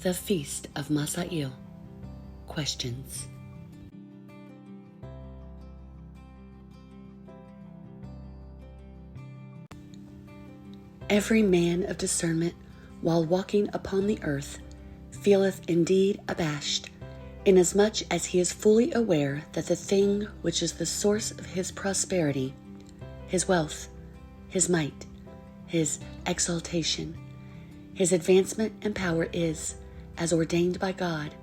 The Feast of Masail. Questions. Every man of discernment, while walking upon the earth, feeleth indeed abashed, inasmuch as he is fully aware that the thing which is the source of his prosperity, his wealth, his might, his exaltation, his advancement and power is, as ordained by God,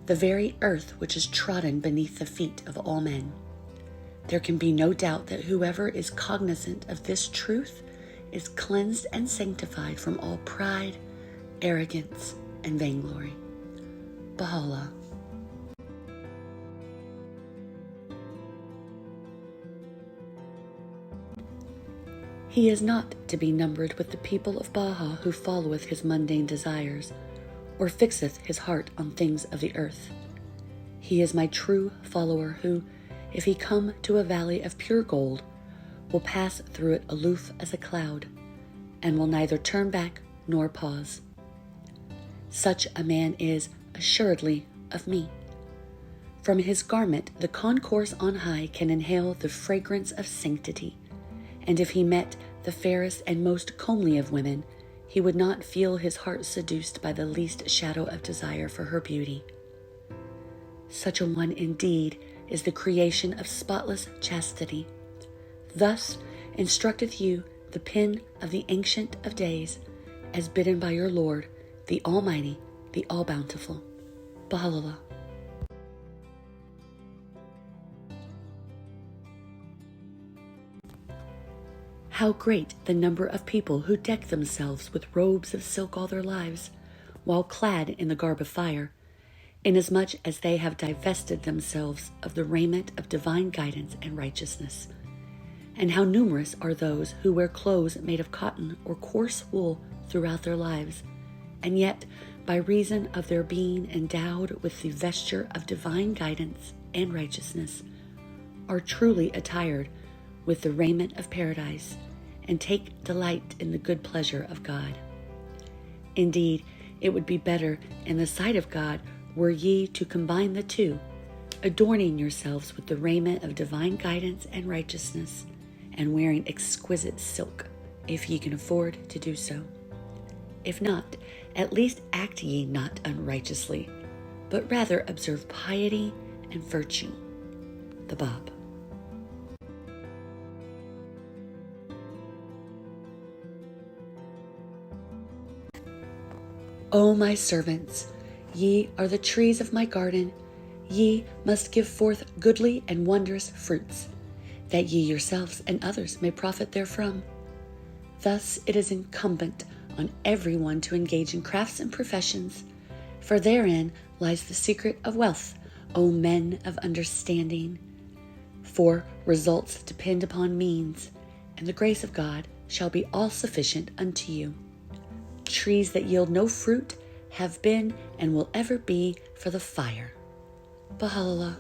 the very earth which is trodden beneath the feet of all men. There can be no doubt that whoever is cognizant of this truth is cleansed and sanctified from all pride, arrogance, and vainglory. Baha'u'llah. He is not to be numbered with the people of Baha who followeth his mundane desires, or fixeth his heart on things of the earth. He is my true follower who, if he come to a valley of pure gold, will pass through it aloof as a cloud, and will neither turn back nor pause. Such a man is assuredly of me. From his garment the concourse on high can inhale the fragrance of sanctity, and if he met the fairest and most comely of women, he would not feel his heart seduced by the least shadow of desire for her beauty. Such a one indeed is the creation of spotless chastity. Thus instructeth you the pen of the Ancient of Days, as bidden by your Lord, the Almighty, the All-Bountiful. Baha'u'llah. How great the number of people who deck themselves with robes of silk all their lives, while clad in the garb of fire, inasmuch as they have divested themselves of the raiment of divine guidance and righteousness. And how numerous are those who wear clothes made of cotton or coarse wool throughout their lives, and yet, by reason of their being endowed with the vesture of divine guidance and righteousness, are truly attired with the raiment of paradise, and take delight in the good pleasure of God. Indeed, it would be better in the sight of God were ye to combine the two, adorning yourselves with the raiment of divine guidance and righteousness, and wearing exquisite silk, if ye can afford to do so. If not, at least act ye not unrighteously, but rather observe piety and virtue. The Bab. O my servants, ye are the trees of my garden. Ye must give forth goodly and wondrous fruits, that ye yourselves and others may profit therefrom. Thus it is incumbent on everyone to engage in crafts and professions, for therein lies the secret of wealth, O men of understanding. For results depend upon means, and the grace of God shall be all sufficient unto you. Trees that yield no fruit have been and will ever be for the fire. Baha'u'llah.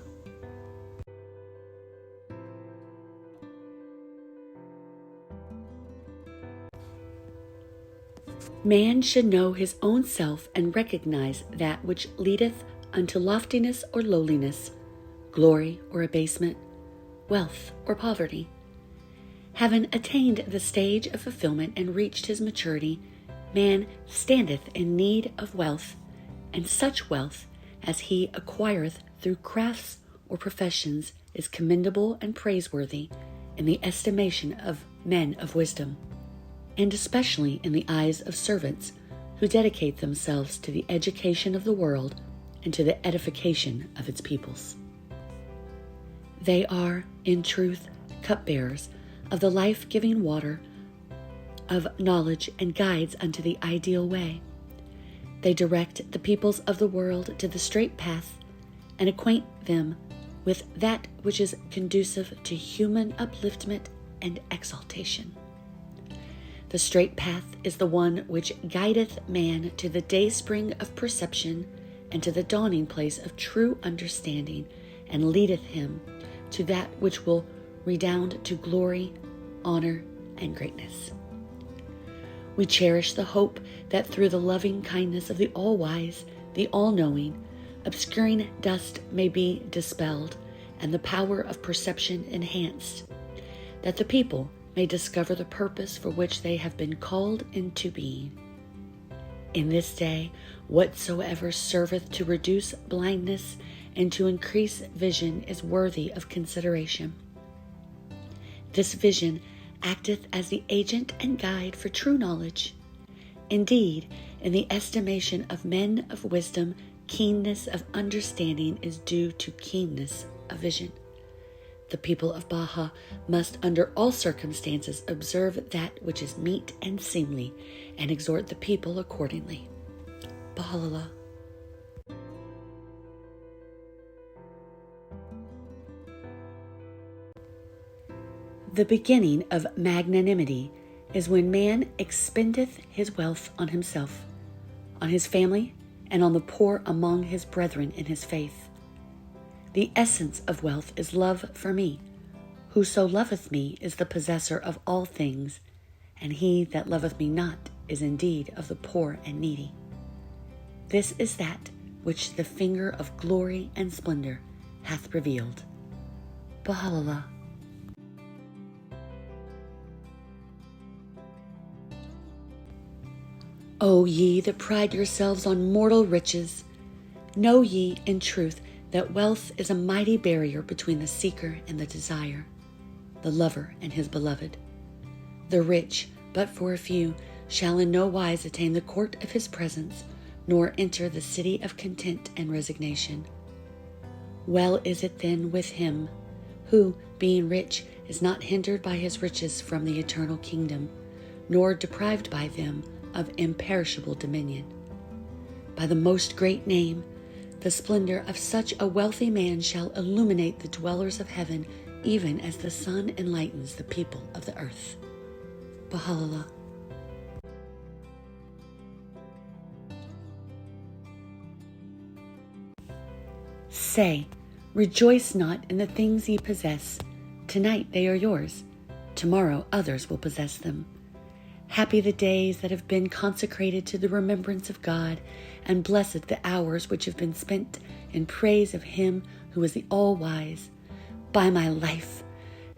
Man should know his own self and recognize that which leadeth unto loftiness or lowliness, glory or abasement, wealth or poverty. Having attained the stage of fulfillment and reached his maturity, man standeth in need of wealth, and such wealth as he acquireth through crafts or professions is commendable and praiseworthy in the estimation of men of wisdom, and especially in the eyes of servants who dedicate themselves to the education of the world and to the edification of its peoples. They are, in truth, cupbearers of the life-giving water of knowledge and guides unto the ideal way. They direct the peoples of the world to the straight path and acquaint them with that which is conducive to human upliftment and exaltation. The straight path is the one which guideth man to the dayspring of perception and to the dawning place of true understanding, and leadeth him to that which will redound to glory, honor, and greatness. We cherish the hope that through the loving kindness of the All-Wise, the all-knowing, obscuring dust may be dispelled, and the power of perception enhanced, that the people may discover the purpose for which they have been called into being. In this day, whatsoever serveth to reduce blindness and to increase vision is worthy of consideration. This vision acteth as the agent and guide for true knowledge. Indeed, in the estimation of men of wisdom, keenness of understanding is due to keenness of vision. The people of Baha must under all circumstances observe that which is meet and seemly, and exhort the people accordingly. Baha'u'llah. The beginning of magnanimity is when man expendeth his wealth on himself, on his family, and on the poor among his brethren in his faith. The essence of wealth is love for me. Whoso loveth me is the possessor of all things, and he that loveth me not is indeed of the poor and needy. This is that which the finger of glory and splendor hath revealed. Baha'u'llah. O ye that pride yourselves on mortal riches, know ye in truth that wealth is a mighty barrier between the seeker and the desire, the lover and his beloved. The rich, but for a few, shall in no wise attain the court of his presence, nor enter the city of content and resignation. Well is it then with him, who, being rich, is not hindered by his riches from the eternal kingdom, nor deprived by them of imperishable dominion. By the most great name, the splendor of such a wealthy man shall illuminate the dwellers of heaven, even as the sun enlightens the people of the earth. Baha'u'llah. Say, rejoice not in the things ye possess. Tonight they are yours. Tomorrow others will possess them. Happy the days that have been consecrated to the remembrance of God, and blessed the hours which have been spent in praise of Him who is the all-wise. By my life,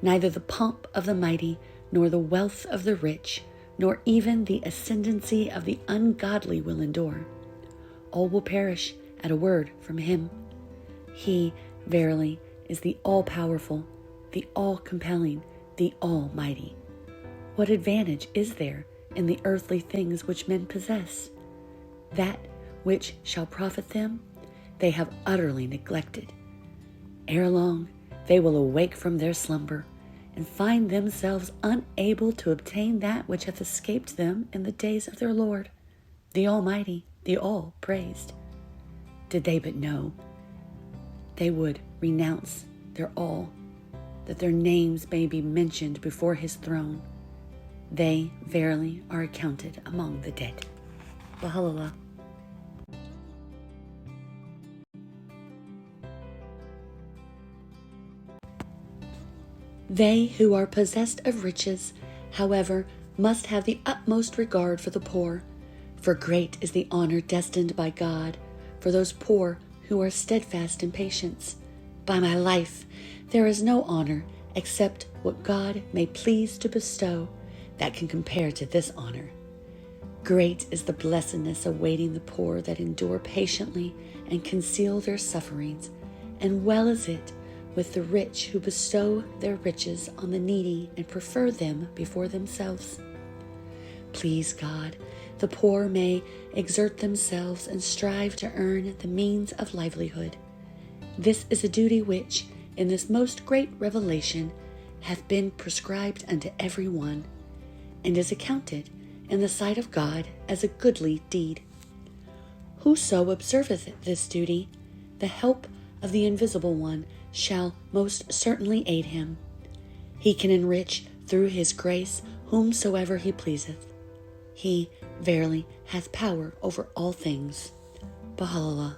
neither the pomp of the mighty, nor the wealth of the rich, nor even the ascendancy of the ungodly will endure. All will perish at a word from Him. He, verily, is the all-powerful, the all-compelling, the almighty. What advantage is there in the earthly things which men possess? That which shall profit them, they have utterly neglected. Ere long, they will awake from their slumber and find themselves unable to obtain that which hath escaped them in the days of their Lord, the Almighty, the All-Praised. Did they but know, they would renounce their all, that their names may be mentioned before His throne. They verily are accounted among the dead. Baha'u'llah. They who are possessed of riches, however, must have the utmost regard for the poor, for great is the honor destined by God for those poor who are steadfast in patience. By my life, there is no honor except what God may please to bestow that can compare to this honor. Great is the blessedness awaiting the poor that endure patiently and conceal their sufferings, and well is it with the rich who bestow their riches on the needy and prefer them before themselves. Please God, the poor may exert themselves and strive to earn the means of livelihood. This is a duty which, in this most great revelation, hath been prescribed unto every one, and is accounted in the sight of God as a goodly deed. Whoso observeth this duty, the help of the Invisible One shall most certainly aid him. He can enrich through His grace whomsoever He pleaseth. He verily hath power over all things. Baha'u'llah.